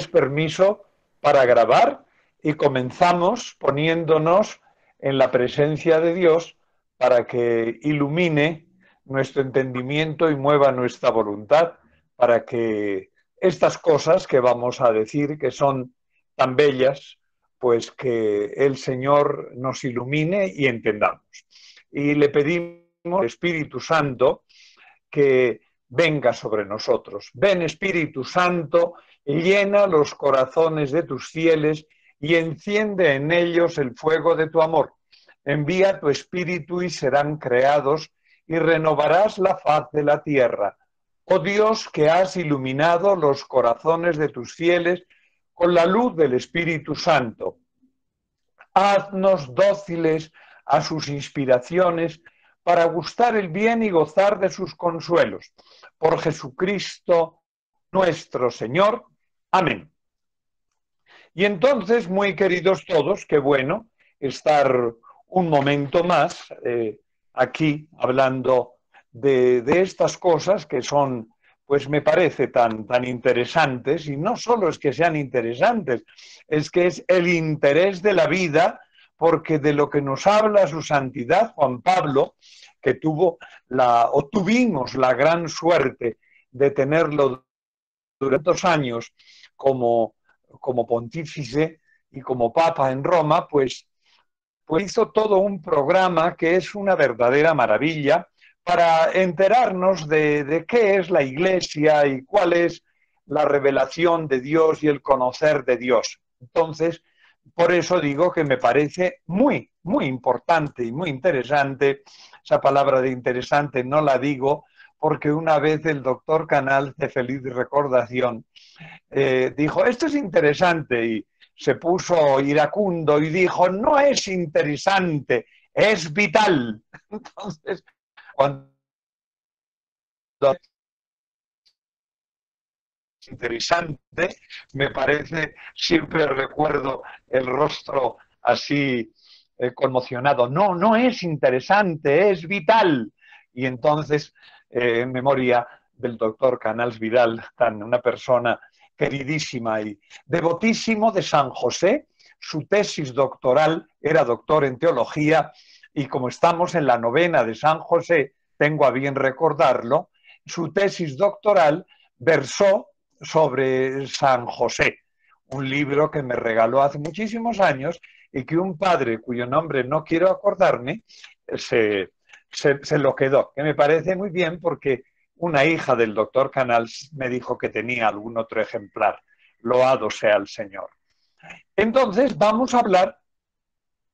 permiso para grabar y comenzamos poniéndonos en la presencia de Dios para que ilumine nuestro entendimiento y mueva nuestra voluntad para que estas cosas que vamos a decir, que son tan bellas, pues que el Señor nos ilumine y entendamos. Y le pedimos al Espíritu Santo que venga sobre nosotros. Ven, Espíritu Santo, llena los corazones de tus fieles y enciende en ellos el fuego de tu amor. Envía tu Espíritu y serán creados y renovarás la faz de la tierra. Oh Dios, que has iluminado los corazones de tus fieles con la luz del Espíritu Santo. Haznos dóciles a sus inspiraciones para gustar el bien y gozar de sus consuelos. Por Jesucristo nuestro Señor. Amén. Y entonces, muy queridos todos, qué bueno estar un momento más aquí hablando de estas cosas que son, pues me parece tan interesantes, y no solo es que sean interesantes, es que es el interés de la vida, porque de lo que nos habla su santidad Juan Pablo, que tuvimos la gran suerte de tenerlo durante 2 años como pontífice y como papa en Roma, pues hizo todo un programa que es una verdadera maravilla para enterarnos de qué es la Iglesia y cuál es la revelación de Dios y el conocer de Dios. Entonces, por eso digo que me parece muy, muy importante y muy interesante. Esa palabra de interesante no la digo porque una vez el doctor Canals, de feliz recordación, dijo, esto es interesante, y se puso iracundo y dijo, no es interesante, es vital. Entonces, cuando es interesante, me parece, siempre recuerdo el rostro así conmocionado. No, no es interesante, es vital. Y entonces, en memoria del doctor Canals Vidal, una persona queridísima y devotísimo de San José, su tesis doctoral era doctor en teología, y como estamos en la novena de San José, tengo a bien recordarlo, su tesis doctoral versó sobre San José, un libro que me regaló hace muchísimos años y que un padre cuyo nombre no quiero acordarme se lo quedó, que me parece muy bien porque una hija del doctor Canals me dijo que tenía algún otro ejemplar. Loado sea el Señor. Entonces vamos a hablar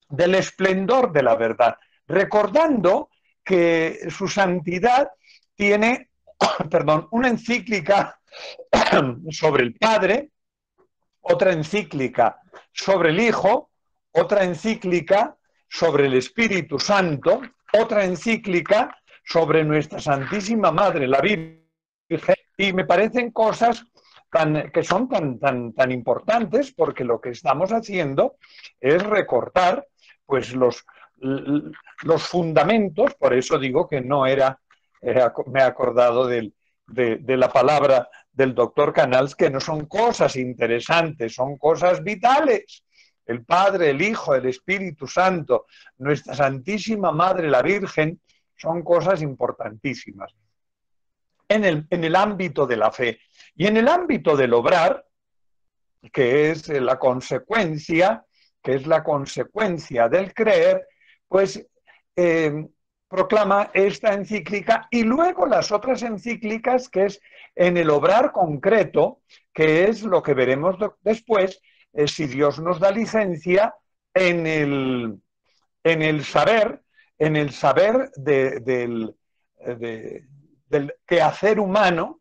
del esplendor de la verdad, recordando que su santidad tiene, una encíclica sobre el Padre, otra encíclica sobre el Hijo, otra encíclica sobre el Espíritu Santo, otra encíclica sobre nuestra Santísima Madre, la Virgen, y me parecen cosas que son tan importantes, porque lo que estamos haciendo es recortar pues los fundamentos. Por eso digo que no me he acordado de la palabra del doctor Canals, que no son cosas interesantes, son cosas vitales. El Padre, el Hijo, el Espíritu Santo, nuestra Santísima Madre, la Virgen, son cosas importantísimas en el ámbito de la fe. Y en el ámbito del obrar, que es la consecuencia, del creer, pues proclama esta encíclica, y luego las otras encíclicas, que es en el obrar concreto, que es lo que veremos después, si Dios nos da licencia, en el saber, del quehacer humano,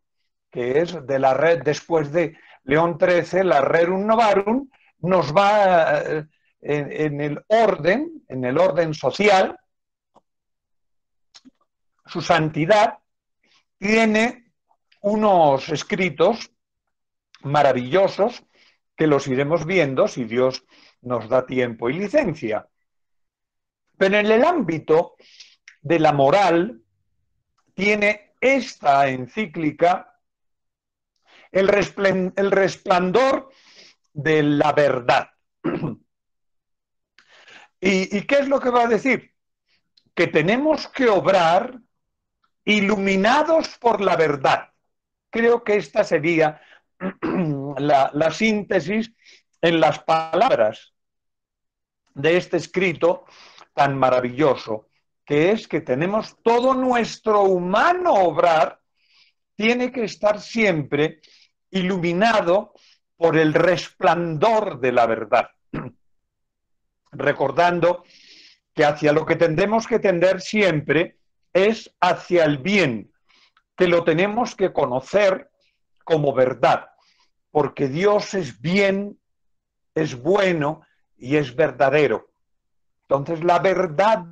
que es de la red, después de León XIII, la Rerum Novarum, nos va en el orden social. Su santidad tiene unos escritos maravillosos que los iremos viendo si Dios nos da tiempo y licencia. Pero en el ámbito de la moral tiene esta encíclica el resplandor de la verdad. ¿Y qué es lo que va a decir? Que tenemos que obrar iluminados por la verdad. Creo que esta sería la síntesis en las palabras de este escrito tan maravilloso, que es que tenemos todo nuestro humano obrar, tiene que estar siempre iluminado por el resplandor de la verdad. Recordando que hacia lo que tendremos que tender siempre es hacia el bien, que lo tenemos que conocer como verdad, porque Dios es bien, es bueno y es verdadero. Entonces la verdad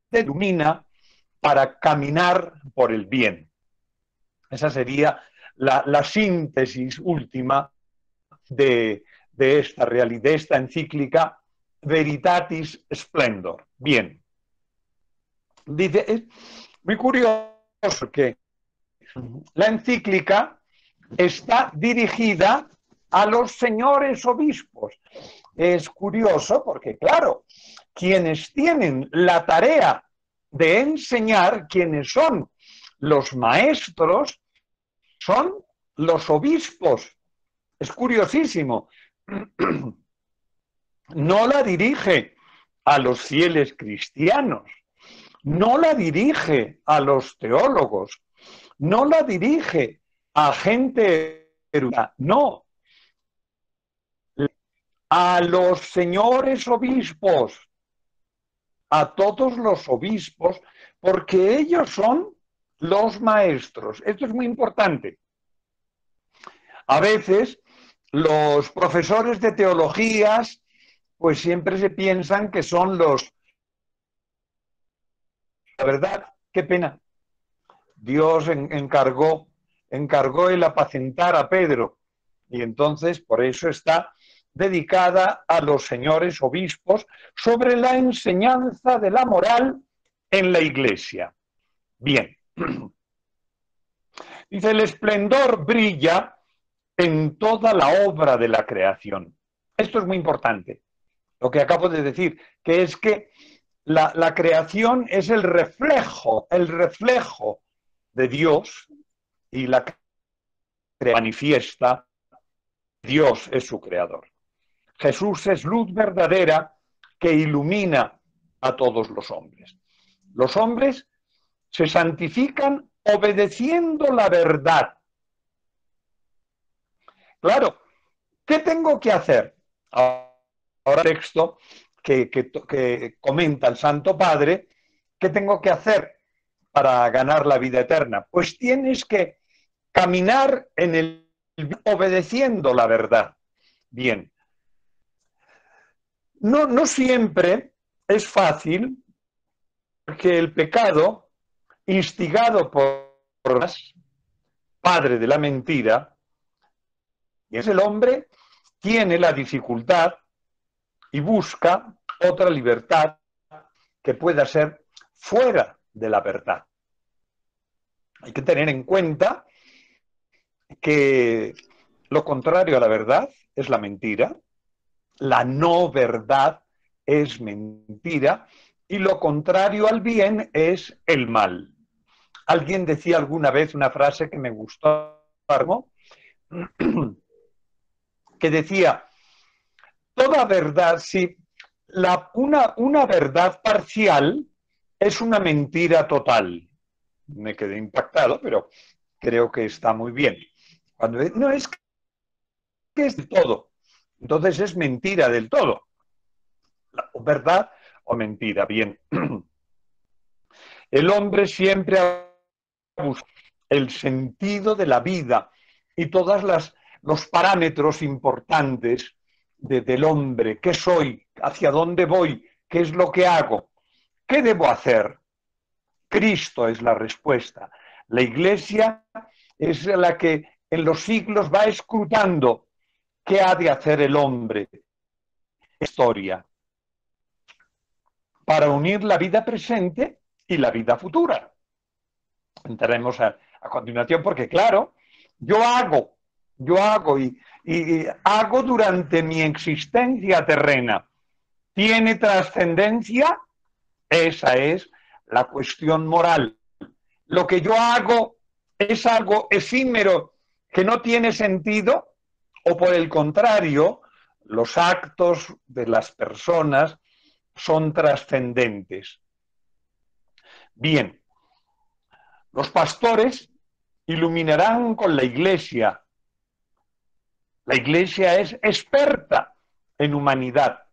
te ilumina para caminar por el bien. Esa sería la síntesis última de esta realidad, de esta encíclica Veritatis Splendor. Bien. Dice, es muy curioso que la encíclica está dirigida a los señores obispos. Es curioso porque, claro, quienes tienen la tarea de enseñar, quienes son los maestros, son los obispos. Es curiosísimo. No la dirige a los fieles cristianos, no la dirige a los teólogos, no la dirige a gente erudita, no, a los señores obispos, a todos los obispos, porque ellos son los maestros. Esto es muy importante. A veces los profesores de teologías pues siempre se piensan que son los... La verdad, qué pena. Dios encargó el apacentar a Pedro y entonces por eso está dedicada a los señores obispos sobre la enseñanza de la moral en la Iglesia. Bien. Dice, el esplendor brilla en toda la obra de la creación. Esto es muy importante, lo que acabo de decir, que es que la creación es el reflejo de Dios y la manifiesta, Dios es su creador. Jesús es luz verdadera que ilumina a todos los hombres. Los hombres se santifican obedeciendo la verdad. Claro, ¿qué tengo que hacer? Ahora el texto que comenta el Santo Padre, ¿qué tengo que hacer para ganar la vida eterna? Pues tienes que caminar en el obedeciendo la verdad. Bien. No siempre es fácil porque el pecado, instigado por padre de la mentira, y es el hombre, tiene la dificultad y busca otra libertad que pueda ser fuera de la verdad. Hay que tener en cuenta que lo contrario a la verdad es la mentira, la no verdad es mentira y lo contrario al bien es el mal. Alguien decía alguna vez una frase que me gustó, que decía, toda verdad, si una verdad parcial es una mentira total. Me quedé impactado, pero creo que está muy bien. Cuando no es que es de todo, entonces es mentira del todo. ¿Verdad o mentira? Bien. El hombre siempre ha buscado el sentido de la vida y todos los parámetros importantes del hombre. ¿Qué soy? ¿Hacia dónde voy? ¿Qué es lo que hago? ¿Qué debo hacer? Cristo es la respuesta. La Iglesia es la que en los siglos va escrutando qué ha de hacer el hombre. Historia. Para unir la vida presente y la vida futura. Entraremos a continuación porque, claro, yo hago, yo hago y hago durante mi existencia terrena, ¿tiene trascendencia? Esa es la cuestión moral. Lo que yo hago es algo efímero que no tiene sentido, o por el contrario, los actos de las personas son trascendentes. Bien, los pastores iluminarán con la Iglesia. La Iglesia es experta en humanidad.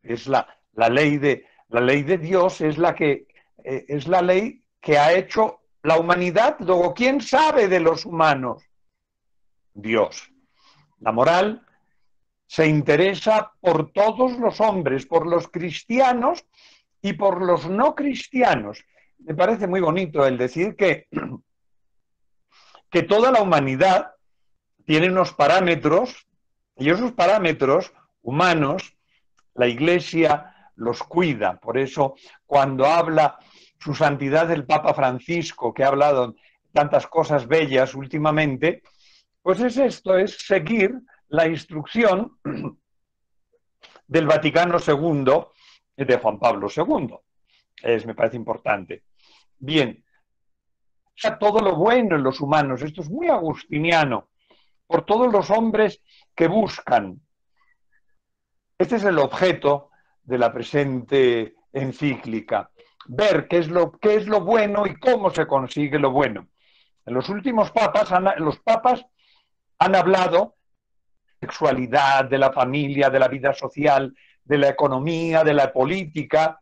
Es la ley de Dios, es la ley que ha hecho la humanidad. Luego, ¿quién sabe de los humanos? Dios. La moral se interesa por todos los hombres, por los cristianos y por los no cristianos. Me parece muy bonito el decir que toda la humanidad tiene unos parámetros, y esos parámetros humanos la Iglesia los cuida. Por eso, cuando habla su santidad el Papa Francisco, que ha hablado tantas cosas bellas últimamente, pues es esto, es seguir la instrucción del Vaticano II de Juan Pablo II. Me parece importante. Bien, o sea, todo lo bueno en los humanos, esto es muy agustiniano, por todos los hombres que buscan. Este es el objeto de la presente encíclica, ver qué es lo bueno y cómo se consigue lo bueno. En los últimos papas, los papas han hablado de la sexualidad, de la familia, de la vida social, de la economía, de la política,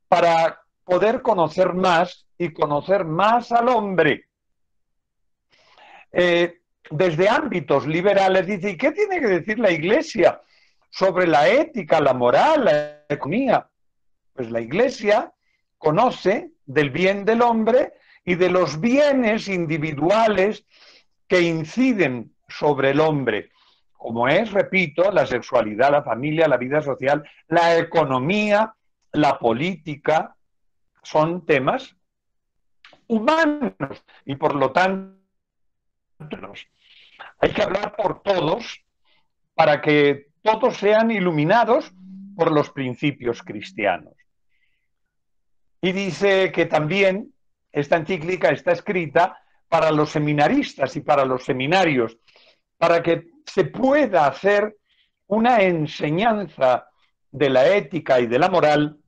para poder conocer más y conocer más al hombre. Desde ámbitos liberales dice, ¿y qué tiene que decir la Iglesia sobre la ética, la moral, la economía? Pues la Iglesia conoce del bien del hombre y de los bienes individuales que inciden sobre el hombre, como es, repito, la sexualidad, la familia, la vida social, la economía, la política, son temas humanos y por lo tanto hay que hablar por todos para que todos sean iluminados por los principios cristianos. Y dice que también esta encíclica está escrita para los seminaristas y para los seminarios, para que se pueda hacer una enseñanza de la ética y de la moral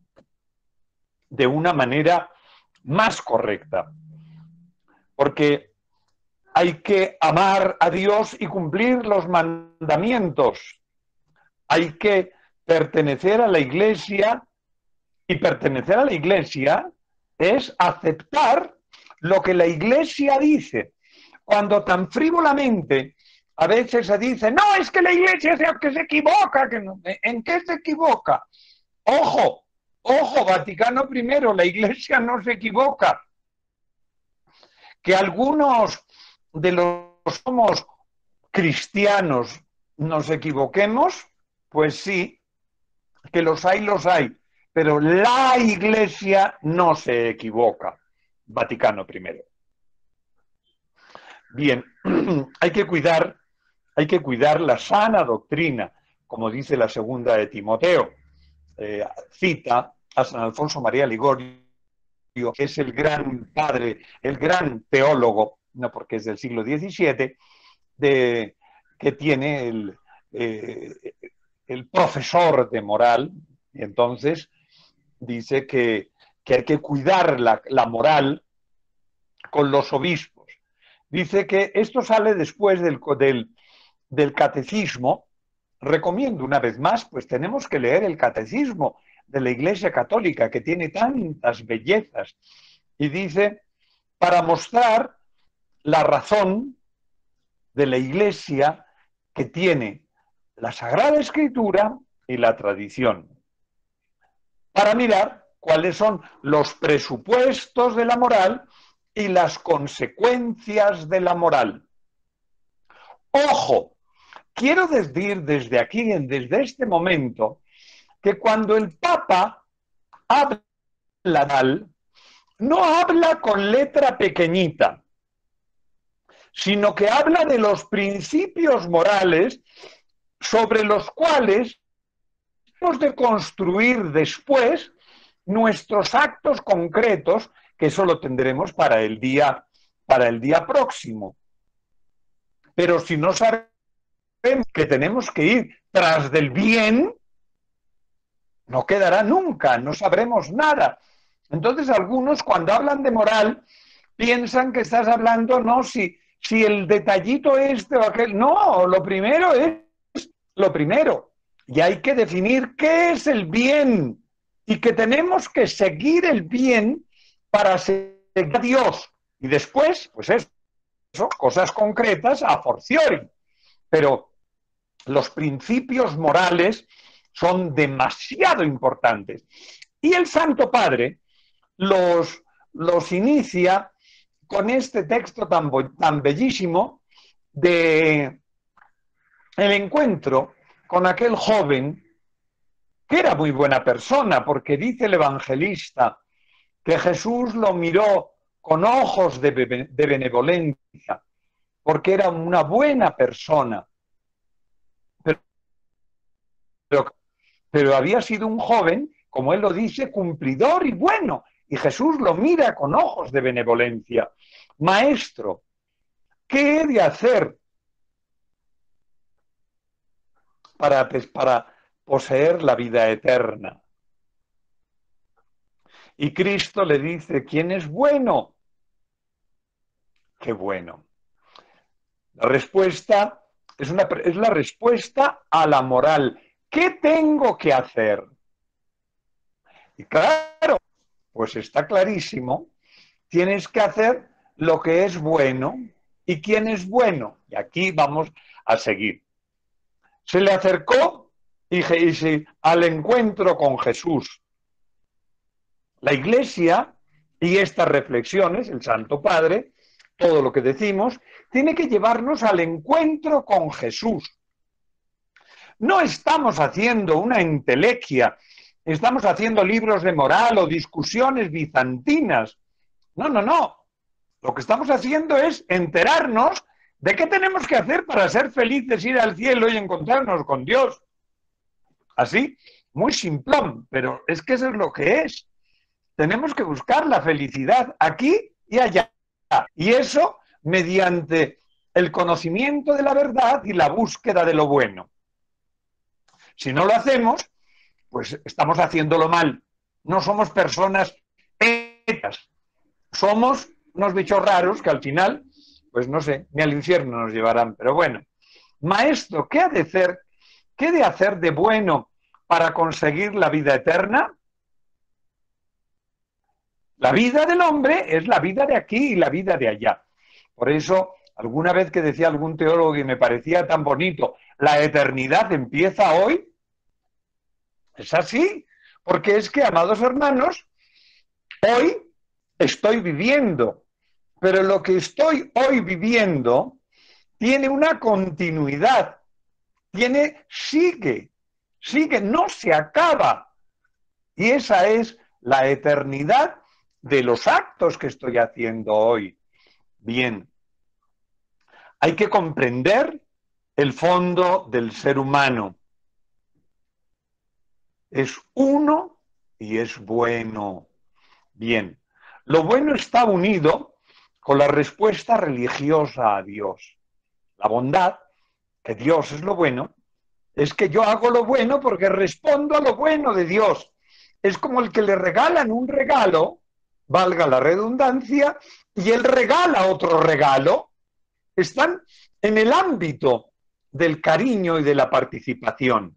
de una manera más correcta. Porque hay que amar a Dios y cumplir los mandamientos. Hay que pertenecer a la Iglesia, y pertenecer a la Iglesia es aceptar lo que la Iglesia dice. Cuando tan frívolamente a veces se dice, no, es que la Iglesia que se equivoca, que no. ¿En qué se equivoca? Ojo, ojo, Vaticano I, la Iglesia no se equivoca. Que algunos de los somos cristianos nos equivoquemos, pues sí, que los hay, pero la Iglesia no se equivoca. Vaticano I. Bien, hay que cuidar la sana doctrina, como dice la segunda de Timoteo. Cita a San Alfonso María Ligorio, que es el gran padre, el gran teólogo, no porque es del siglo XVII, que tiene el profesor de moral, y entonces dice que hay que cuidar la moral con los obispos. Dice que esto sale después del catecismo. Recomiendo una vez más, pues tenemos que leer el catecismo de la Iglesia Católica, que tiene tantas bellezas. Y dice, para mostrar la razón de la Iglesia que tiene la Sagrada Escritura y la tradición, para mirar cuáles son los presupuestos de la moral y las consecuencias de la moral. Ojo, quiero decir desde aquí, desde este momento, que cuando el Papa habla tal, no habla con letra pequeñita, sino que habla de los principios morales sobre los cuales hemos de construir después nuestros actos concretos, que eso lo tendremos para el día próximo. Pero si no sabemos que tenemos que ir tras del bien, no quedará nunca, no sabremos nada. Entonces algunos cuando hablan de moral piensan que estás hablando, no, si el detallito este o aquel, no, lo primero es lo primero. Y hay que definir qué es el bien y que tenemos que seguir el bien para seguir a Dios. Y después, pues eso, cosas concretas a fortiori. Pero los principios morales son demasiado importantes. Y el Santo Padre los inicia con este texto tan bellísimo de el encuentro con aquel joven que era muy buena persona, porque dice el evangelista que Jesús lo miró con ojos de benevolencia, porque era una buena persona. Pero había sido un joven, como él lo dice, cumplidor y bueno. Y Jesús lo mira con ojos de benevolencia. Maestro, ¿qué he de hacer para poseer la vida eterna? Y Cristo le dice, ¿quién es bueno? Qué bueno. La respuesta es la respuesta a la moral. ¿Qué tengo que hacer? Y claro, pues está clarísimo, tienes que hacer lo que es bueno. ¿Y quién es bueno? Y aquí vamos a seguir. Se le acercó al encuentro con Jesús. La Iglesia y estas reflexiones, el Santo Padre, todo lo que decimos, tiene que llevarnos al encuentro con Jesús. No estamos haciendo una entelequia, estamos haciendo libros de moral o discusiones bizantinas. No, no, no. Lo que estamos haciendo es enterarnos de qué tenemos que hacer para ser felices, ir al cielo y encontrarnos con Dios. Así, muy simplón, pero es que eso es lo que es. Tenemos que buscar la felicidad aquí y allá. Y eso mediante el conocimiento de la verdad y la búsqueda de lo bueno. Si no lo hacemos, pues estamos haciéndolo mal. No somos personas éticas. Somos unos bichos raros que al final, pues no sé, ni al infierno nos llevarán. Pero bueno, maestro, ¿qué ha de hacer? ¿Qué de hacer de bueno para conseguir la vida eterna? La vida del hombre es la vida de aquí y la vida de allá. Por eso, alguna vez que decía algún teólogo y me parecía tan bonito, la eternidad empieza hoy. Es así, porque es que, amados hermanos, hoy estoy viviendo, pero lo que estoy hoy viviendo tiene una continuidad, sigue, no se acaba. Y esa es la eternidad de los actos que estoy haciendo hoy. Bien, hay que comprender el fondo del ser humano. Es uno y es bueno. Bien, lo bueno está unido con la respuesta religiosa a Dios. La bondad, que Dios es lo bueno, es que yo hago lo bueno porque respondo a lo bueno de Dios. Es como el que le regalan un regalo, valga la redundancia, y él regala otro regalo. Están en el ámbito del cariño y de la participación.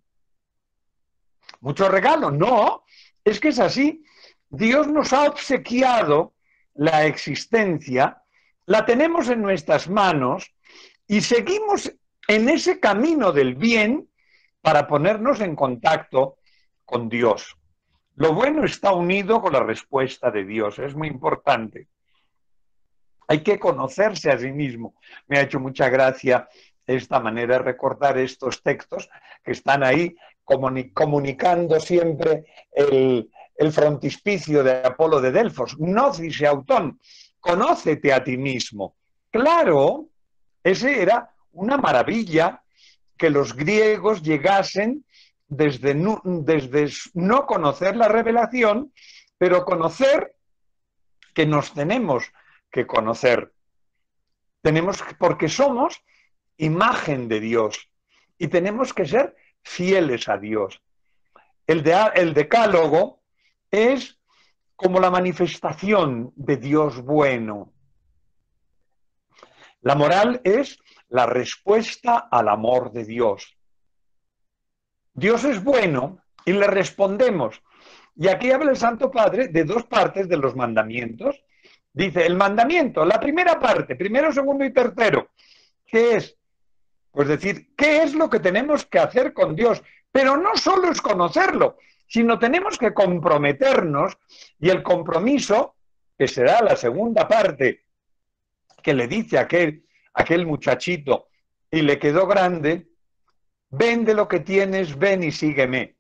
¿Mucho regalo? No, es que es así. Dios nos ha obsequiado la existencia, la tenemos en nuestras manos y seguimos en ese camino del bien para ponernos en contacto con Dios. Lo bueno está unido con la respuesta de Dios, es muy importante. Hay que conocerse a sí mismo. Me ha hecho mucha gracia esta manera de recordar estos textos que están ahí comunicando siempre el frontispicio de Apolo de Delfos. Gnosis autón, conócete a ti mismo. Claro, Ese era una maravilla que los griegos llegasen desde no conocer la revelación, pero conocer que nos tenemos que conocer. Porque somos imagen de Dios y tenemos que ser fieles a Dios. El decálogo es como la manifestación de Dios bueno. La moral es la respuesta al amor de Dios. Dios es bueno y le respondemos. Y aquí habla el Santo Padre de dos partes de los mandamientos. Dice, el mandamiento, la primera parte, primero, segundo y tercero, ¿qué es? Pues decir, ¿qué es lo que tenemos que hacer con Dios? Pero no solo es conocerlo, sino tenemos que comprometernos, y el compromiso, que será la segunda parte, que le dice aquel muchachito, y le quedó grande, vende lo que tienes, ven y sígueme.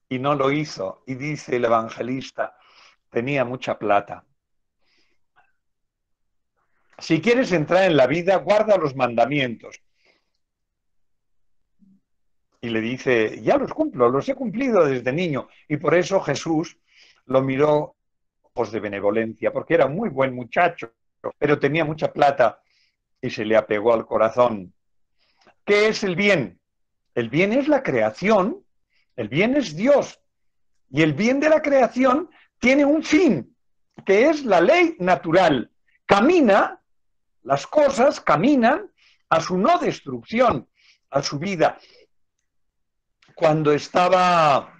Y no lo hizo, y dice el evangelista, tenía mucha plata. Si quieres entrar en la vida, guarda los mandamientos. Y le dice, ya los cumplo, los he cumplido desde niño. Y por eso Jesús lo miró ojos de benevolencia, porque era un muy buen muchacho, pero tenía mucha plata y se le apegó al corazón. ¿Qué es el bien? El bien es la creación, el bien es Dios. Y el bien de la creación tiene un fin, que es la ley natural. Las cosas caminan a su no destrucción, a su vida. Cuando estaba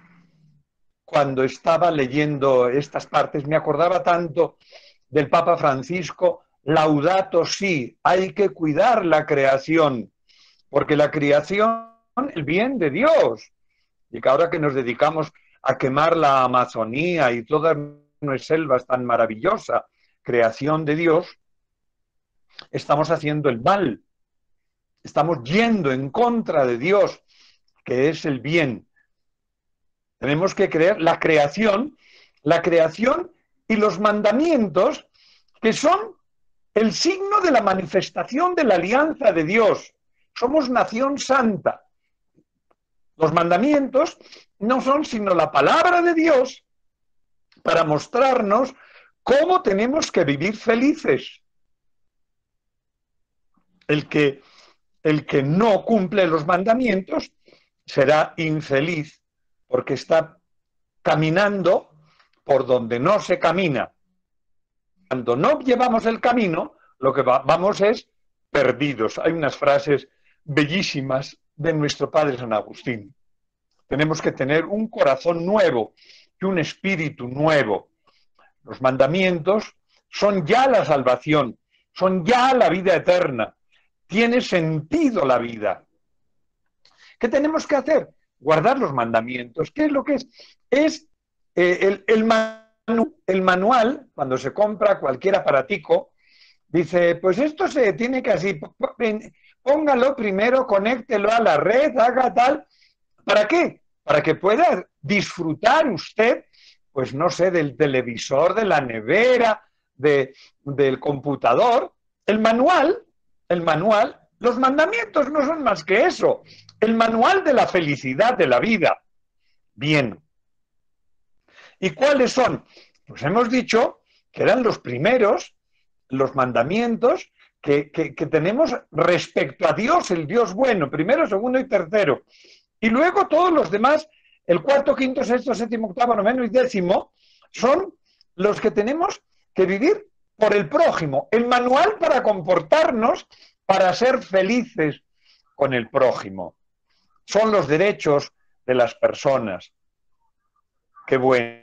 leyendo estas partes, me acordaba tanto del Papa Francisco, Laudato si, hay que cuidar la creación, porque la creación es el bien de Dios. Y que ahora que nos dedicamos a quemar la Amazonía y todas nuestras selvas tan maravillosa, creación de Dios, estamos haciendo el mal, estamos yendo en contra de Dios, que es el bien. Tenemos que creer la creación y los mandamientos, que son el signo de la manifestación de la alianza de Dios. Somos nación santa. Los mandamientos no son sino la palabra de Dios para mostrarnos cómo tenemos que vivir felices. El que no cumple los mandamientos será infeliz, porque está caminando por donde no se camina. Cuando no llevamos el camino, lo que vamos es perdidos. Hay unas frases bellísimas de nuestro padre San Agustín. Tenemos que tener un corazón nuevo y un espíritu nuevo. Los mandamientos son ya la salvación, son ya la vida eterna. Tiene sentido la vida. ¿Qué tenemos que hacer? Guardar los mandamientos. ¿Qué es lo que es? Es el manual, cuando se compra cualquier aparatico, dice, pues esto se tiene que así, póngalo primero, conéctelo a la red, haga tal. ¿Para qué? Para que pueda disfrutar usted, pues no sé, del televisor, de la nevera, del computador. El manual, los mandamientos no son más que eso. El manual de la felicidad de la vida. Bien. ¿Y cuáles son? Pues hemos dicho que eran los primeros, los mandamientos que tenemos respecto a Dios, el Dios bueno, primero, segundo y tercero. Y luego todos los demás, el cuarto, quinto, sexto, séptimo, octavo, noveno y décimo, son los que tenemos que vivir por el prójimo. El manual para comportarnos, para ser felices con el prójimo. Son los derechos de las personas. Qué bueno.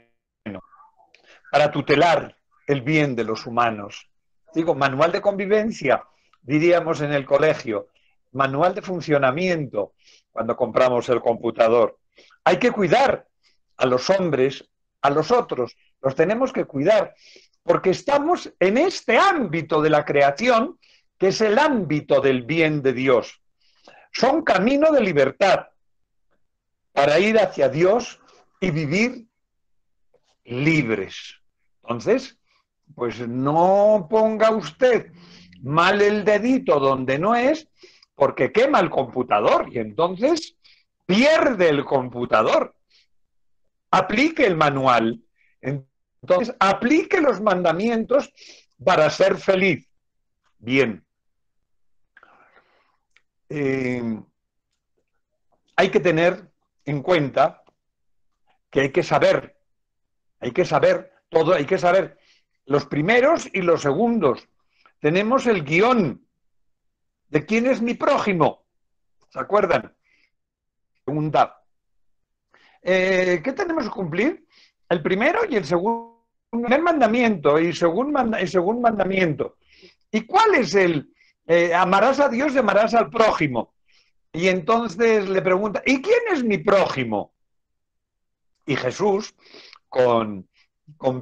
Para tutelar el bien de los humanos. Digo, manual de convivencia, diríamos en el colegio, manual de funcionamiento cuando compramos el computador. Hay que cuidar a los hombres, a los otros, los tenemos que cuidar, porque estamos en este ámbito de la creación, que es el ámbito del bien de Dios. Son camino de libertad para ir hacia Dios y vivir libres. Entonces, pues no ponga usted mal el dedito donde no es, porque quema el computador y entonces pierde el computador. Aplique el manual. Entonces, aplique los mandamientos para ser feliz. Bien. Hay que tener en cuenta que hay que saber todo, hay que saber los primeros y los segundos. Tenemos el guión de quién es mi prójimo. ¿Se acuerdan? Pregunta. ¿Qué tenemos que cumplir? El primero y el segundo. Primer mandamiento y segundo mandamiento. ¿Y cuál es el? Amarás a Dios y amarás al prójimo. Y entonces le pregunta, ¿y quién es mi prójimo? Y Jesús, con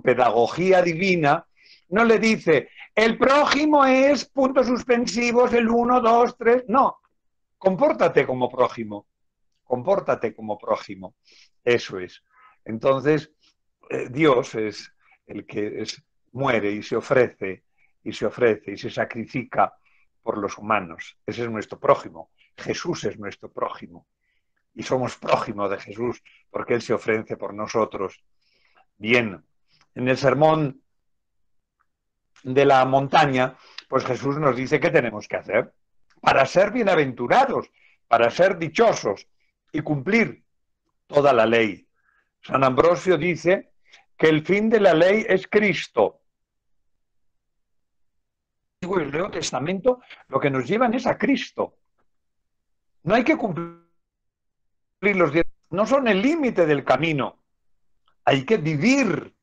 pedagogía divina, no le dice, el prójimo es puntos suspensivos, el 1, 2, 3. No, compórtate como prójimo. Compórtate como prójimo. Eso es. Entonces, Dios es el que muere y se ofrece, y se ofrece, y se sacrifica por los humanos. Ese es nuestro prójimo. Jesús es nuestro prójimo. Y somos prójimo de Jesús, porque Él se ofrece por nosotros. Bien, en el sermón de la montaña, pues Jesús nos dice qué tenemos que hacer para ser bienaventurados, para ser dichosos y cumplir toda la ley. San Ambrosio dice que el fin de la ley es Cristo. El Nuevo Testamento lo que nos llevan es a Cristo. No hay que cumplir los 10, no son el límite del camino. Hay que vivir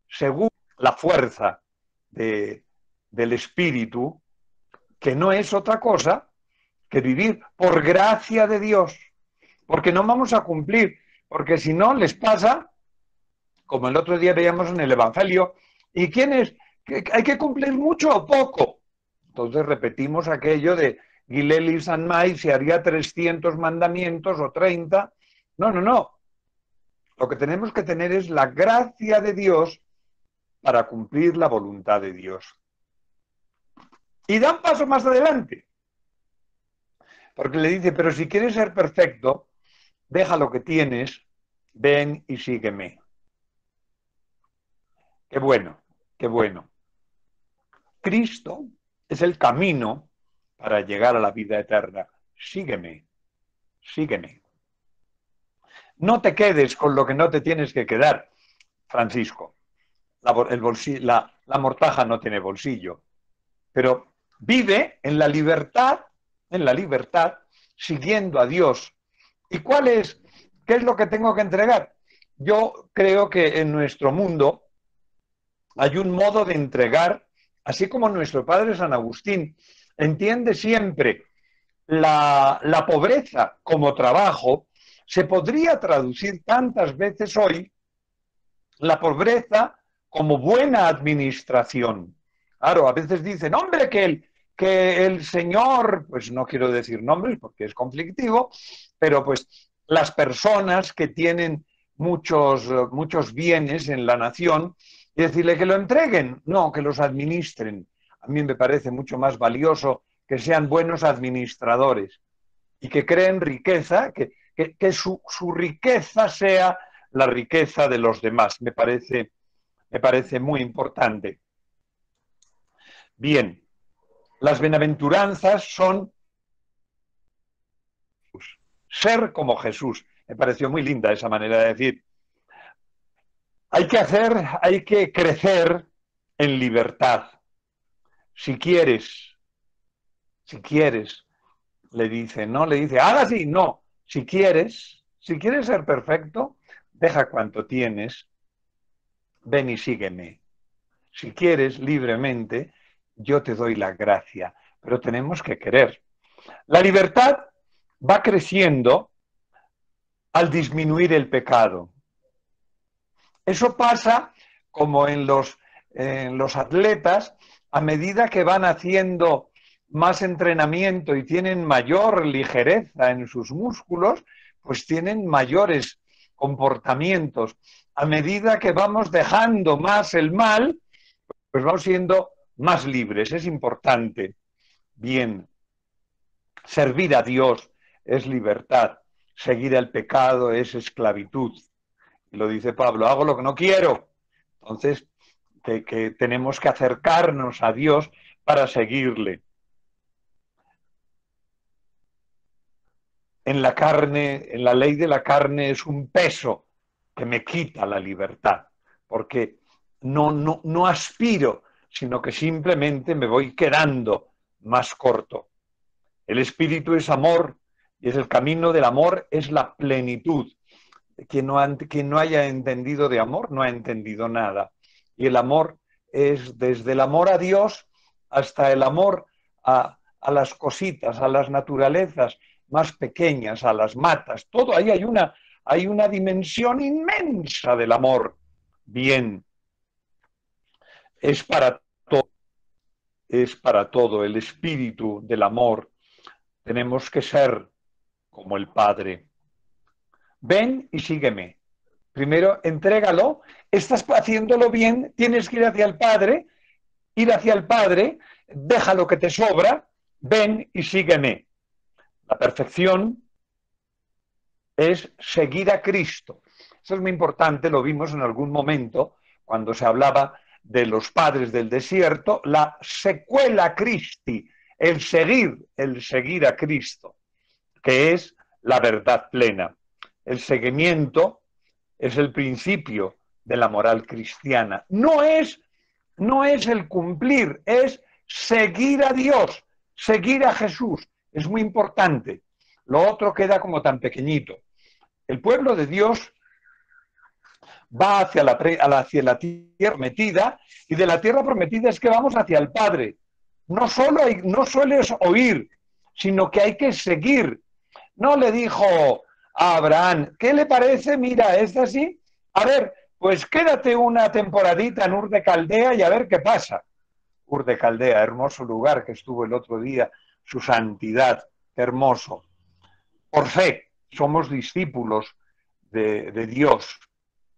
según la fuerza del Espíritu, que no es otra cosa que vivir por gracia de Dios, porque no vamos a cumplir, porque si no les pasa, como el otro día veíamos en el Evangelio, ¿y quién es? ¿Hay que cumplir mucho o poco? Entonces repetimos aquello de Gileli San Mai, si haría 300 mandamientos o 30. No. Lo que tenemos que tener es la gracia de Dios para cumplir la voluntad de Dios. Y da un paso más adelante, porque le dice, pero si quieres ser perfecto, deja lo que tienes, ven y sígueme. Qué bueno, qué bueno. Cristo es el camino para llegar a la vida eterna. Sígueme, sígueme. No te quedes con lo que no te tienes que quedar, Francisco. La mortaja no tiene bolsillo, pero vive en la libertad, siguiendo a Dios. ¿Y qué es lo que tengo que entregar? Yo creo que en nuestro mundo hay un modo de entregar, así como nuestro padre San Agustín entiende siempre la pobreza como trabajo, se podría traducir tantas veces hoy la pobreza como buena administración. Claro, a veces dicen, hombre, que el Señor, pues no quiero decir nombres porque es conflictivo, pero pues las personas que tienen muchos bienes en la nación, y decirle que lo entreguen, no, que los administren. A mí me parece mucho más valioso que sean buenos administradores y que creen riqueza, que su riqueza sea la riqueza de los demás. Me parece muy importante. Bien, las bienaventuranzas son ser como Jesús. Me pareció muy linda esa manera de decir. Hay que crecer en libertad. Si quieres, le dice, no, le dice, haga así, no. Si quieres ser perfecto, deja cuanto tienes, ven y sígueme. Si quieres libremente, yo te doy la gracia, pero tenemos que querer. La libertad va creciendo al disminuir el pecado. Eso pasa como en los atletas, a medida que van haciendo más entrenamiento y tienen mayor ligereza en sus músculos, pues tienen mayores comportamientos. A medida que vamos dejando más el mal, pues vamos siendo más libres. Es importante. Bien, servir a Dios es libertad, seguir al pecado es esclavitud. Y lo dice Pablo, hago lo que no quiero. Entonces, que tenemos que acercarnos a Dios para seguirle. En la carne, en la ley de la carne es un peso que me quita la libertad, porque no aspiro, sino que simplemente me voy quedando más corto. El espíritu es amor y es el camino del amor, es la plenitud. Quien no haya entendido de amor no ha entendido nada. Y el amor es desde el amor a Dios hasta el amor a las cositas, a las naturalezas más pequeñas, a las matas. Todo ahí hay una dimensión inmensa del amor. Bien, es para todo, es para todo. El espíritu del amor. Tenemos que ser como el Padre. Ven y sígueme. Primero, entrégalo. Estás haciéndolo bien, tienes que ir hacia el Padre, deja lo que te sobra, ven y sígueme. La perfección es seguir a Cristo. Eso es muy importante, lo vimos en algún momento cuando se hablaba de los padres del desierto, la sequela Christi, el seguir a Cristo, que es la verdad plena. El seguimiento es el principio de la moral cristiana. No es el cumplir, es seguir a Dios, seguir a Jesús. Es muy importante. Lo otro queda como tan pequeñito. El pueblo de Dios va hacia la tierra prometida, y de la tierra prometida es que vamos hacia el Padre. No solo es oír, sino que hay que seguir. No le dijo a Abraham, ¿qué le parece? Mira, ¿es así? A ver, pues quédate una temporadita en Ur de Caldea y a ver qué pasa. Ur de Caldea, hermoso lugar que estuvo el otro día, su santidad, hermoso. Por fe, somos discípulos de Dios,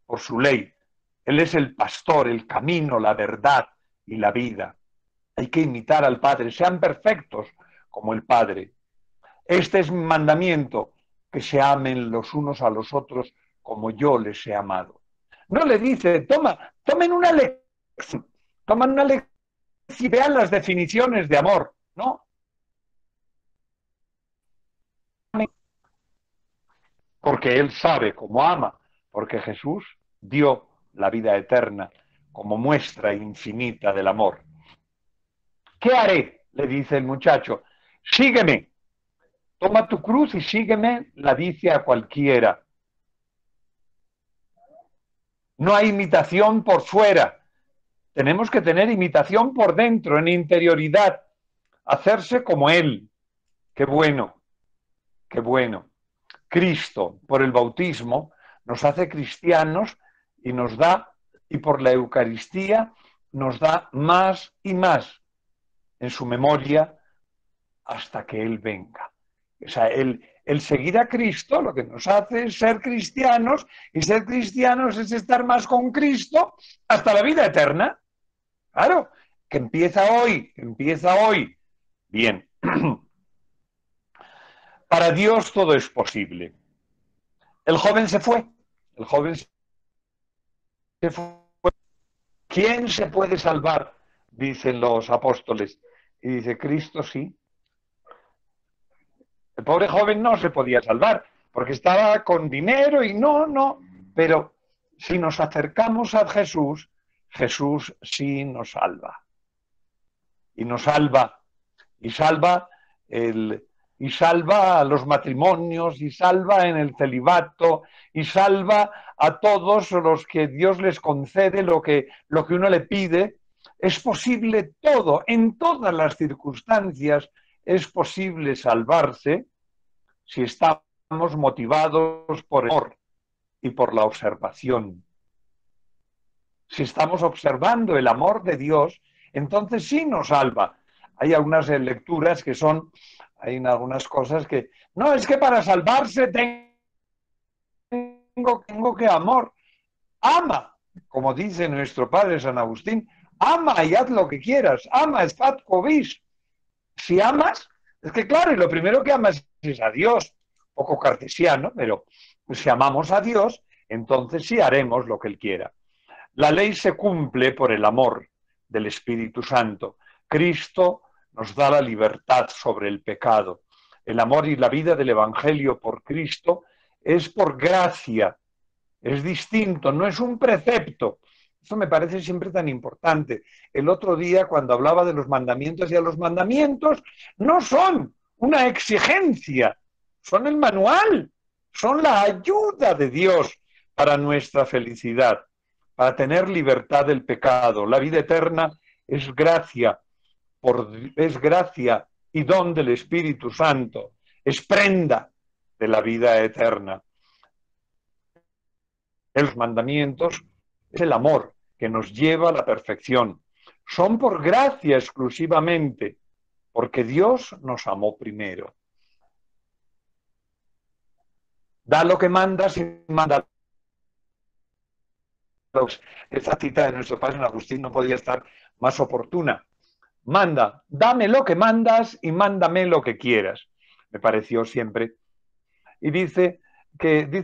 por su ley. Él es el pastor, el camino, la verdad y la vida. Hay que imitar al Padre, sean perfectos como el Padre. Este es mi mandamiento, que se amen los unos a los otros como yo les he amado. No le dice, tomen una lección, toman una lección y vean las definiciones de amor, ¿no? Porque Él sabe cómo ama, porque Jesús dio la vida eterna como muestra infinita del amor. ¿Qué haré? Le dice el muchacho. Sígueme. Toma tu cruz y sígueme, la dice a cualquiera. No hay imitación por fuera. Tenemos que tener imitación por dentro, en interioridad. Hacerse como Él. Qué bueno, qué bueno. Cristo, por el bautismo, nos hace cristianos y nos da, y por la Eucaristía, nos da más y más en su memoria hasta que Él venga. O sea, el seguir a Cristo lo que nos hace es ser cristianos, y ser cristianos es estar más con Cristo hasta la vida eterna. Claro, que empieza hoy. Bien. Para Dios todo es posible. El joven se fue. El joven se fue. ¿Quién se puede salvar? Dicen los apóstoles. Y dice, Cristo sí. El pobre joven no se podía salvar, porque estaba con dinero y no. Pero si nos acercamos a Jesús, Jesús sí nos salva. Y nos salva. Y salva y salva a los matrimonios, y salva en el celibato, y salva a todos los que Dios les concede lo que uno le pide. Es posible todo, en todas las circunstancias es posible salvarse si estamos motivados por el amor y por la observación. Si estamos observando el amor de Dios, entonces sí nos salva. Hay algunas lecturas que hay algunas cosas que, no, es que para salvarse tengo que amor. Ama, como dice nuestro padre San Agustín, Ama y haz lo que quieras. Ama, es fat kovish. Si amas, es que claro, y lo primero que amas es a Dios. Poco cartesiano, pero si amamos a Dios, entonces sí haremos lo que Él quiera. La ley se cumple por el amor del Espíritu Santo. Cristo nos da la libertad sobre el pecado. El amor y la vida del Evangelio por Cristo es por gracia, es distinto, no es un precepto. Eso me parece siempre tan importante. El otro día, cuando hablaba de los mandamientos, y a los mandamientos no son una exigencia, son el manual, son la ayuda de Dios para nuestra felicidad, para tener libertad del pecado. La vida eterna es gracia, es gracia y don del Espíritu Santo, es prenda de la vida eterna. Los mandamientos es el amor que nos lleva a la perfección. Son por gracia exclusivamente, porque Dios nos amó primero. Da lo que mandas y manda. Esta cita de nuestro padre San Agustín no podía estar más oportuna. Manda, dame lo que mandas y mándame lo que quieras. Me pareció siempre. Y dice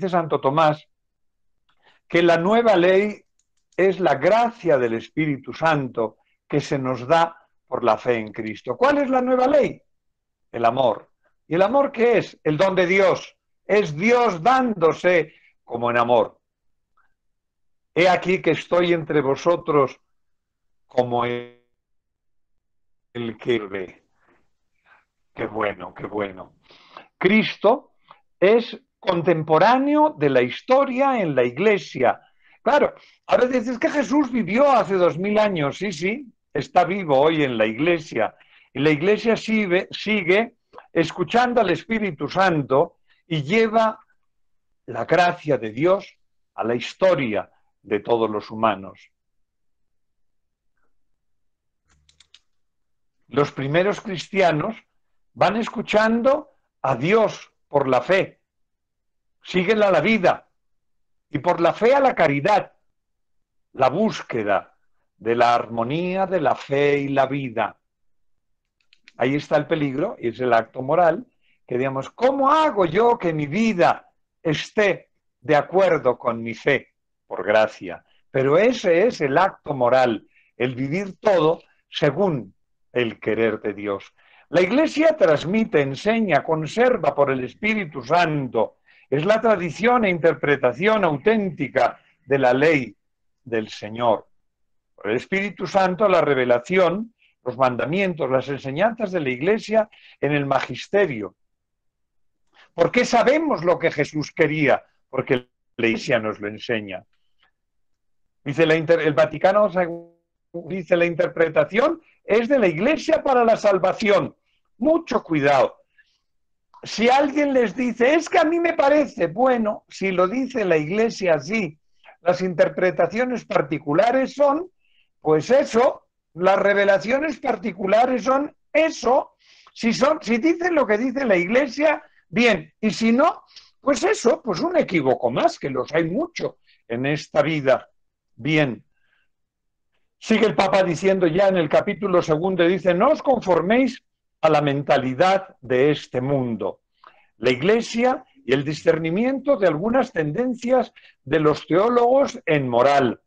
Santo Tomás que la nueva ley es la gracia del Espíritu Santo que se nos da por la fe en Cristo. ¿Cuál es la nueva ley? El amor. ¿Y el amor qué es? El don de Dios. Es Dios dándose como en amor. He aquí que estoy entre vosotros como el que ve. Qué bueno, qué bueno. Cristo es contemporáneo de la historia en la Iglesia. Claro, a veces dices que Jesús vivió hace 2000 años. Sí, sí, está vivo hoy en la Iglesia. Y la Iglesia sigue escuchando al Espíritu Santo y lleva la gracia de Dios a la historia de todos los humanos. Los primeros cristianos van escuchando a Dios por la fe, siguen a la vida y por la fe a la caridad, la búsqueda de la armonía de la fe y la vida. Ahí está el peligro y es el acto moral que digamos, ¿cómo hago yo que mi vida esté de acuerdo con mi fe? Por gracia. Pero ese es el acto moral, el vivir todo según el querer de Dios. La Iglesia transmite, enseña, conserva por el Espíritu Santo. Es la tradición e interpretación auténtica de la ley del Señor. Por el Espíritu Santo, la revelación, los mandamientos, las enseñanzas de la Iglesia en el magisterio. ¿Por qué sabemos lo que Jesús quería? Porque la Iglesia nos lo enseña. Dice el Vaticano, dice la interpretación es de la Iglesia para la salvación. Mucho cuidado. Si alguien les dice, es que a mí me parece, bueno, si lo dice la Iglesia así, las interpretaciones particulares son, pues eso, las revelaciones particulares son eso. Si dicen lo que dice la Iglesia, bien, y si no, pues eso, pues un equívoco más, que los hay mucho en esta vida. Bien. Sigue el Papa diciendo ya en el capítulo 2, dice, no os conforméis a la mentalidad de este mundo. La Iglesia y el discernimiento de algunas tendencias de los teólogos en moral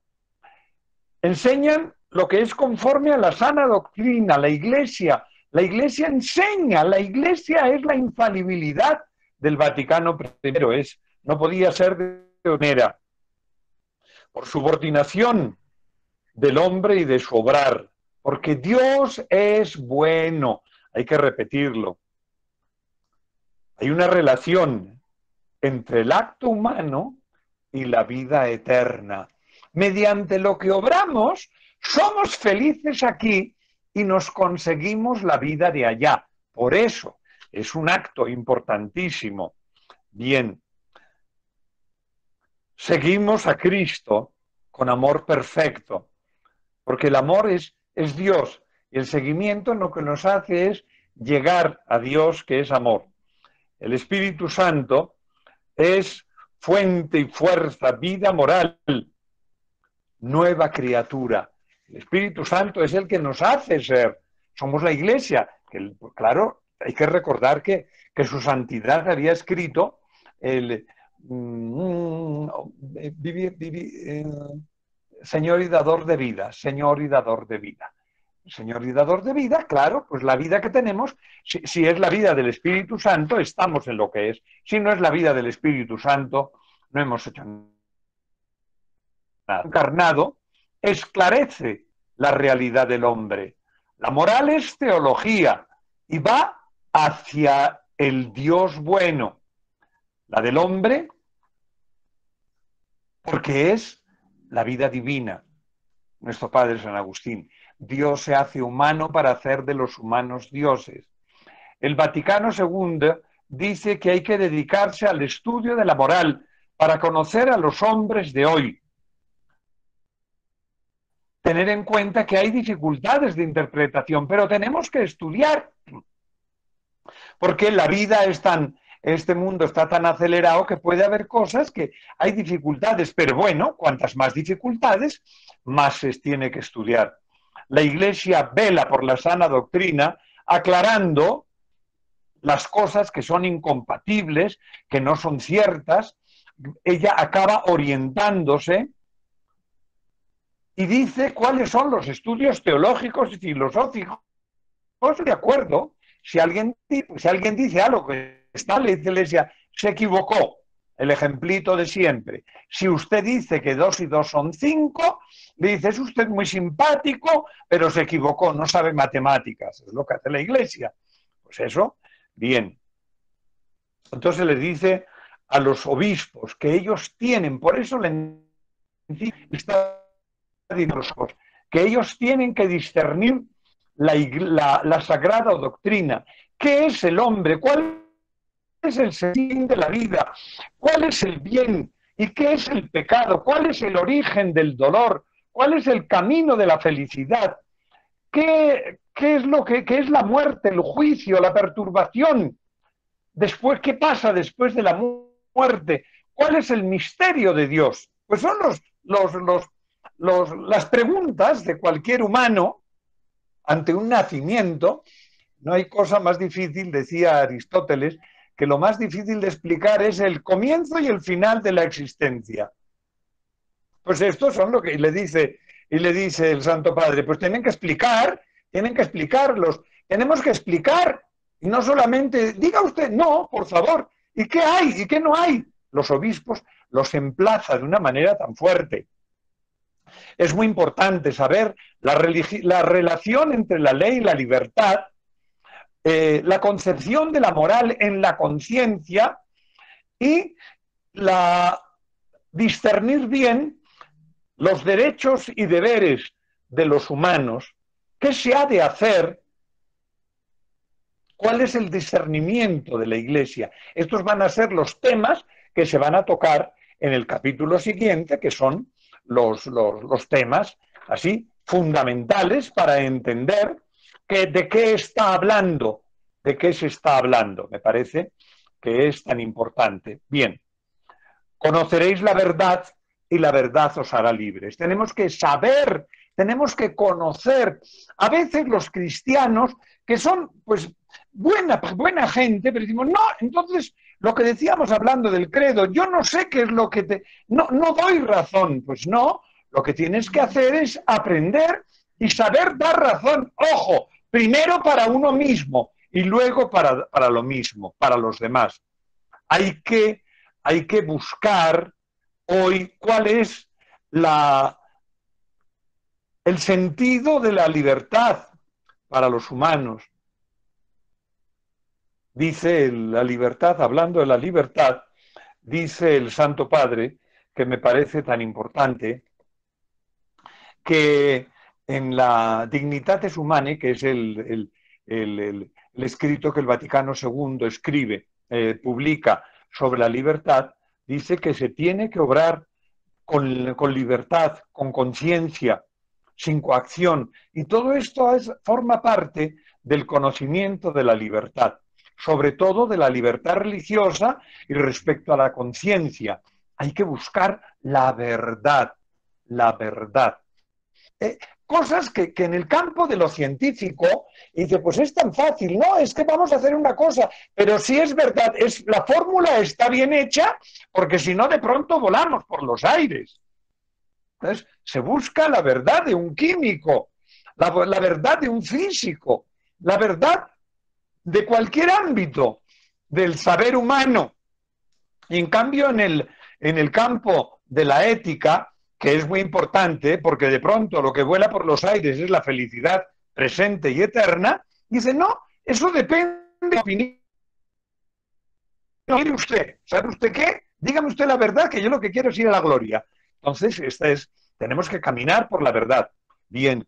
enseñan lo que es conforme a la sana doctrina. La Iglesia enseña, la Iglesia es la infalibilidad del Vaticano I, no podía ser de otra manera. Por subordinación del hombre y de su obrar, porque Dios es bueno, hay que repetirlo. Hay una relación entre el acto humano y la vida eterna. Mediante lo que obramos, somos felices aquí y nos conseguimos la vida de allá. Por eso es un acto importantísimo. Bien, seguimos a Cristo con amor perfecto, porque el amor es Dios y el seguimiento lo que nos hace es llegar a Dios, que es amor. El Espíritu Santo es fuente y fuerza, vida moral, nueva criatura. El Espíritu Santo es el que nos hace ser. Somos la Iglesia. Que, claro, hay que recordar que su santidad había escrito el Señor y dador de vida, Señor y dador de vida. Señor y dador de vida, claro, pues la vida que tenemos, si es la vida del Espíritu Santo, estamos en lo que es. Si no es la vida del Espíritu Santo, no hemos hecho nada. Encarnado esclarece la realidad del hombre. La moral es teología y va hacia el Dios bueno. La del hombre, porque es la vida divina. Nuestro padre San Agustín. Dios se hace humano para hacer de los humanos dioses. El Vaticano II dice que hay que dedicarse al estudio de la moral para conocer a los hombres de hoy. Tener en cuenta que hay dificultades de interpretación, pero tenemos que estudiar, porque la vida es tan, este mundo está tan acelerado que puede haber cosas que hay dificultades, pero bueno, cuantas más dificultades, más se tiene que estudiar. La Iglesia vela por la sana doctrina, aclarando las cosas que son incompatibles, que no son ciertas. Ella acaba orientándose y dice cuáles son los estudios teológicos y filosóficos de acuerdo. Si alguien dice algo que está en la Iglesia, se equivocó. El ejemplito de siempre. Si usted dice que 2 y 2 son 5, le dice, es usted muy simpático, pero se equivocó, no sabe matemáticas. Es lo que hace la Iglesia. Pues eso, bien. Entonces le dice a los obispos que ellos tienen, por eso le está que ellos tienen que discernir la sagrada doctrina. ¿Qué es el hombre? ¿Cuál es el sentido de la vida? ¿Cuál es el bien? ¿Y qué es el pecado? ¿Cuál es el origen del dolor? ¿Cuál es el camino de la felicidad? ¿Qué es la muerte, el juicio, la perturbación? Después, ¿qué pasa después de la muerte? ¿Cuál es el misterio de Dios? Pues son las preguntas de cualquier humano ante un nacimiento. No hay cosa más difícil, decía Aristóteles, que lo más difícil de explicar es el comienzo y el final de la existencia. Pues estos son lo que le dice el Santo Padre, pues tienen que explicarlos, tenemos que explicar, y no solamente, diga usted, no, por favor, ¿y qué hay? ¿Y qué no hay? Los obispos los emplaza de una manera tan fuerte. Es muy importante saber la relación entre la ley y la libertad, la concepción de la moral en la conciencia y discernir bien los derechos y deberes de los humanos. ¿Qué se ha de hacer? ¿Cuál es el discernimiento de la Iglesia? Estos van a ser los temas que se van a tocar en el capítulo siguiente, que son los temas así fundamentales para entender de qué está hablando, de qué se está hablando. Me parece que es tan importante. Bien, conoceréis la verdad y la verdad os hará libres. Tenemos que saber, tenemos que conocer. A veces los cristianos, que son pues buena gente, pero decimos, no, entonces lo que decíamos hablando del credo, yo no sé qué es lo que no doy razón. Pues no, lo que tienes que hacer es aprender y saber dar razón. Ojo, primero para uno mismo y luego para lo mismo, para los demás. Hay que buscar hoy cuál es el sentido de la libertad para los humanos. Dice la libertad, hablando de la libertad, dice el Santo Padre, que me parece tan importante, que en la Dignitates Humanae, que es el escrito que el Vaticano II escribe, publica sobre la libertad, dice que se tiene que obrar con libertad, con conciencia, sin coacción. Y todo esto forma parte del conocimiento de la libertad, sobre todo de la libertad religiosa y respecto a la conciencia. Hay que buscar la verdad, la verdad. cosas que en el campo de lo científico, y dice, pues es tan fácil, no, es que vamos a hacer una cosa, pero si es verdad, la fórmula está bien hecha, porque si no, de pronto volamos por los aires. Entonces, se busca la verdad de un químico, la verdad de un físico, la verdad de cualquier ámbito del saber humano. Y en cambio, en el campo de la ética, que es muy importante, porque de pronto lo que vuela por los aires es la felicidad presente y eterna, dice, no, eso depende de la opinión. ¿Quiere usted? ¿Sabe usted qué? Dígame usted la verdad, que yo lo que quiero es ir a la gloria. Entonces, tenemos que caminar por la verdad. Bien.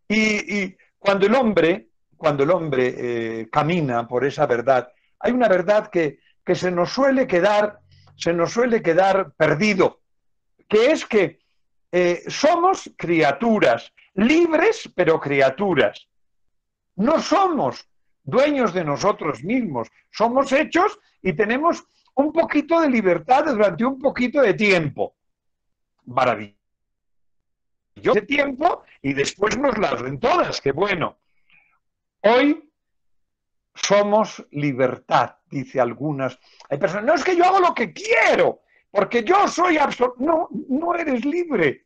Y cuando el hombre camina por esa verdad, hay una verdad que se nos suele quedar perdido, que es que somos criaturas, libres pero criaturas. No somos dueños de nosotros mismos, somos hechos y tenemos un poquito de libertad durante un poquito de tiempo. Maravilloso de tiempo y después nos las den todas, qué bueno. Hoy somos libertad, dice algunas. Hay personas, no es que yo hago lo que quiero, porque yo soy absoluto. No, no eres libre.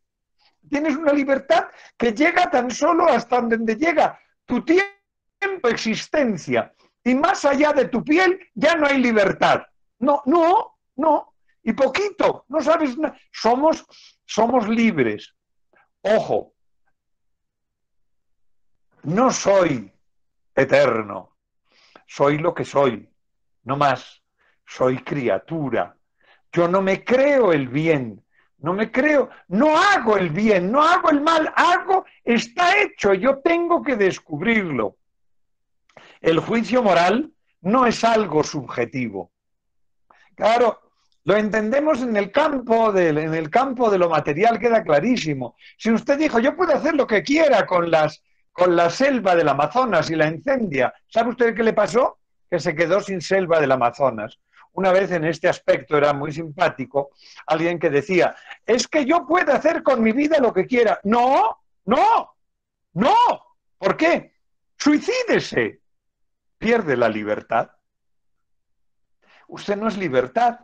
Tienes una libertad que llega tan solo hasta donde llega tu tiempo, existencia. Y más allá de tu piel ya no hay libertad. No, no, no. Y poquito, no sabes nada. Somos libres. Ojo, no soy eterno. Soy lo que soy. No más. Soy criatura. Yo no me creo el bien, no me creo, no hago el bien, no hago el mal, está hecho, yo tengo que descubrirlo. El juicio moral no es algo subjetivo. Claro, lo entendemos en el campo de lo material, queda clarísimo. Si usted dijo, yo puedo hacer lo que quiera con la selva del Amazonas y la incendia, ¿sabe usted qué le pasó? Que se quedó sin selva del Amazonas. Una vez en este aspecto era muy simpático, alguien que decía, es que yo puedo hacer con mi vida lo que quiera. No, no, no. ¿Por qué? Suicídese. Pierde la libertad. Usted no es libertad.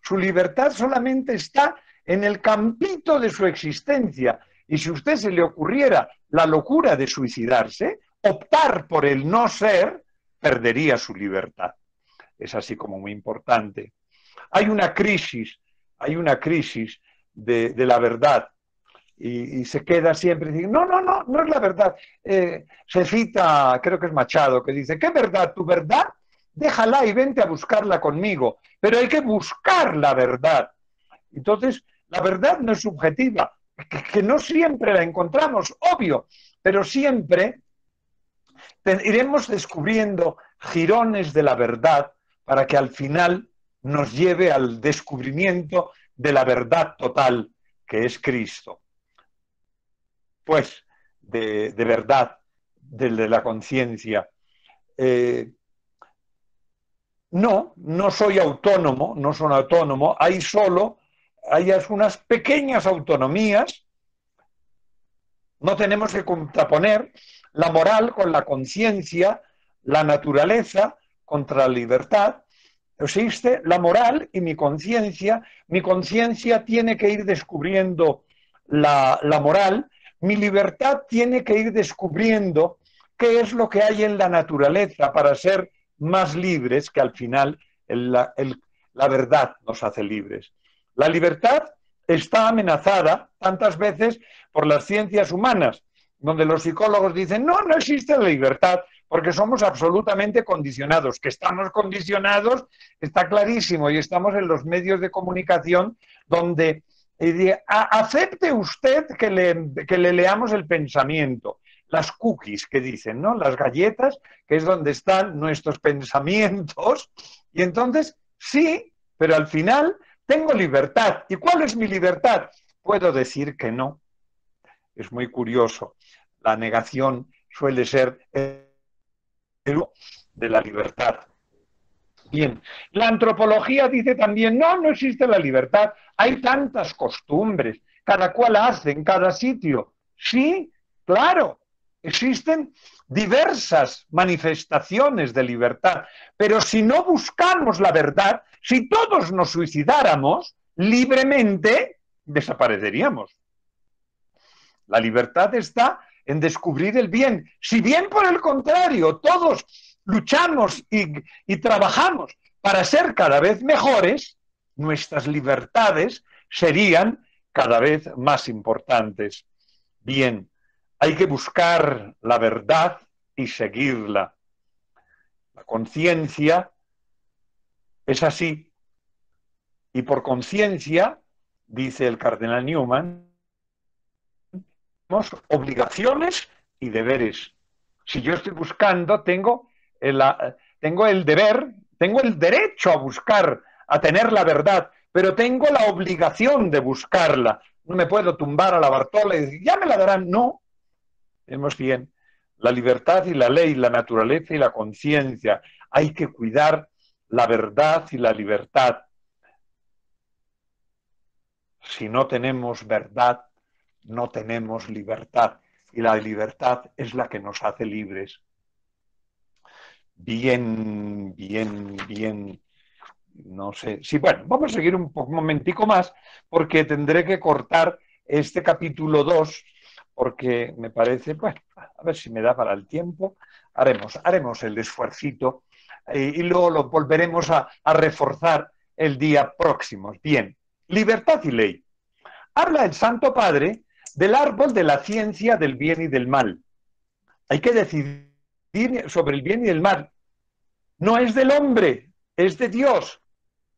Su libertad solamente está en el campito de su existencia. Y si a usted se le ocurriera la locura de suicidarse, optar por el no ser, perdería su libertad. Es así como muy importante. Hay una crisis de la verdad. Y se queda siempre diciendo, no es la verdad. Se cita, creo que es Machado, que dice, ¿qué verdad? ¿Tu verdad? Déjala y vente a buscarla conmigo. Pero hay que buscar la verdad. Entonces, la verdad no es subjetiva, que no siempre la encontramos, obvio, pero siempre iremos descubriendo jirones de la verdad para que al final nos lleve al descubrimiento de la verdad total, que es Cristo. Pues, de verdad, de la conciencia. No soy autónomo, no soy autónomo, hay unas pequeñas autonomías, no tenemos que contraponer la moral con la conciencia, la naturaleza contra la libertad. Existe la moral y mi conciencia tiene que ir descubriendo la moral, mi libertad tiene que ir descubriendo qué es lo que hay en la naturaleza para ser más libres, que al final la verdad nos hace libres. La libertad está amenazada tantas veces por las ciencias humanas, donde los psicólogos dicen, no existe la libertad, porque somos absolutamente condicionados. Que estamos condicionados está clarísimo, y estamos en los medios de comunicación donde acepte usted que le leamos el pensamiento. Las cookies que dicen, ¿no? Las galletas, que es donde están nuestros pensamientos. Y entonces, sí, pero al final tengo libertad. ¿Y cuál es mi libertad? Puedo decir que no. Es muy curioso. La negación suele ser de la libertad. Bien, la antropología dice también, no existe la libertad, hay tantas costumbres, cada cual hace en cada sitio. Sí, Claro, existen diversas manifestaciones de libertad, pero si no buscamos la verdad, si todos nos suicidáramos libremente, desapareceríamos. La libertad está en descubrir el bien. Si bien, por el contrario, todos luchamos y trabajamos para ser cada vez mejores, nuestras libertades serían cada vez más importantes. Bien, hay que buscar la verdad y seguirla. La conciencia es así. Y por conciencia, dice el cardenal Newman, tenemos obligaciones y deberes. Si yo estoy buscando, tengo el deber, tengo el derecho a buscar, a tener la verdad, pero tengo la obligación de buscarla. No me puedo tumbar a la Bartola y decir, ya me la darán. No. Vemos bien, la libertad y la ley, la naturaleza y la conciencia. Hay que cuidar la verdad y la libertad. Si no tenemos verdad, no tenemos libertad. Y la libertad es la que nos hace libres. Bien, bien, bien. No sé. Sí, bueno, vamos a seguir un momentico más porque tendré que cortar este capítulo 2 porque me parece, bueno, a ver si me da para el tiempo. Haremos el esfuercito y luego lo volveremos a reforzar el día próximo. Bien, libertad y ley. Habla el Santo Padre del árbol de la ciencia del bien y del mal. Hay que decidir sobre el bien y el mal. No es del hombre, es de Dios.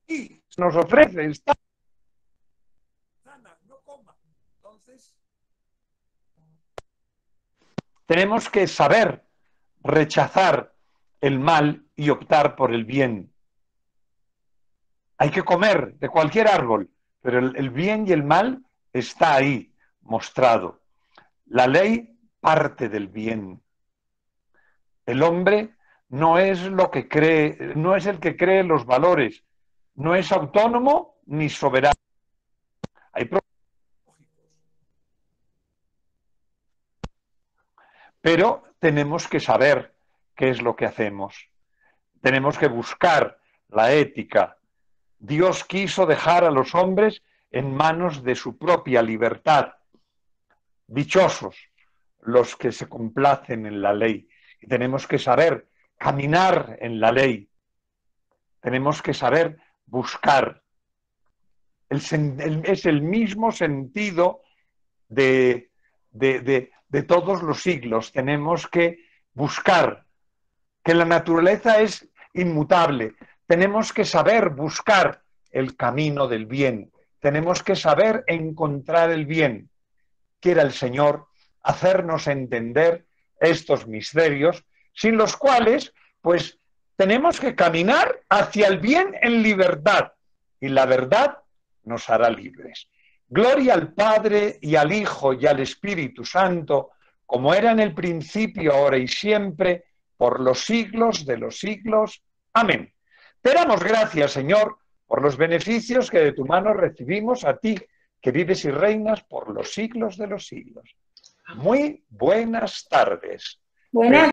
Y nos ofrece esta... No coma. Entonces, tenemos que saber rechazar el mal y optar por el bien. Hay que comer de cualquier árbol, pero el bien y el mal está ahí, mostrado. La ley parte del bien. El hombre no es lo que cree, no es el que cree los valores, no es autónomo ni soberano. Hay pero tenemos que saber qué es lo que hacemos. Tenemos que buscar la ética. Dios quiso dejar a los hombres en manos de su propia libertad. Dichosos los que se complacen en la ley. Y tenemos que saber caminar en la ley. Tenemos que saber buscar. Es el mismo sentido de todos los siglos. Tenemos que buscar, que la naturaleza es inmutable. Tenemos que saber buscar el camino del bien. Tenemos que saber encontrar el bien. Quiera el Señor hacernos entender estos misterios, sin los cuales, pues, tenemos que caminar hacia el bien en libertad. Y la verdad nos hará libres. Gloria al Padre y al Hijo y al Espíritu Santo, como era en el principio, ahora y siempre, por los siglos de los siglos. Amén. Te damos gracias, Señor, por los beneficios que de tu mano recibimos a ti, que vives y reinas por los siglos de los siglos. Muy buenas tardes. Buenas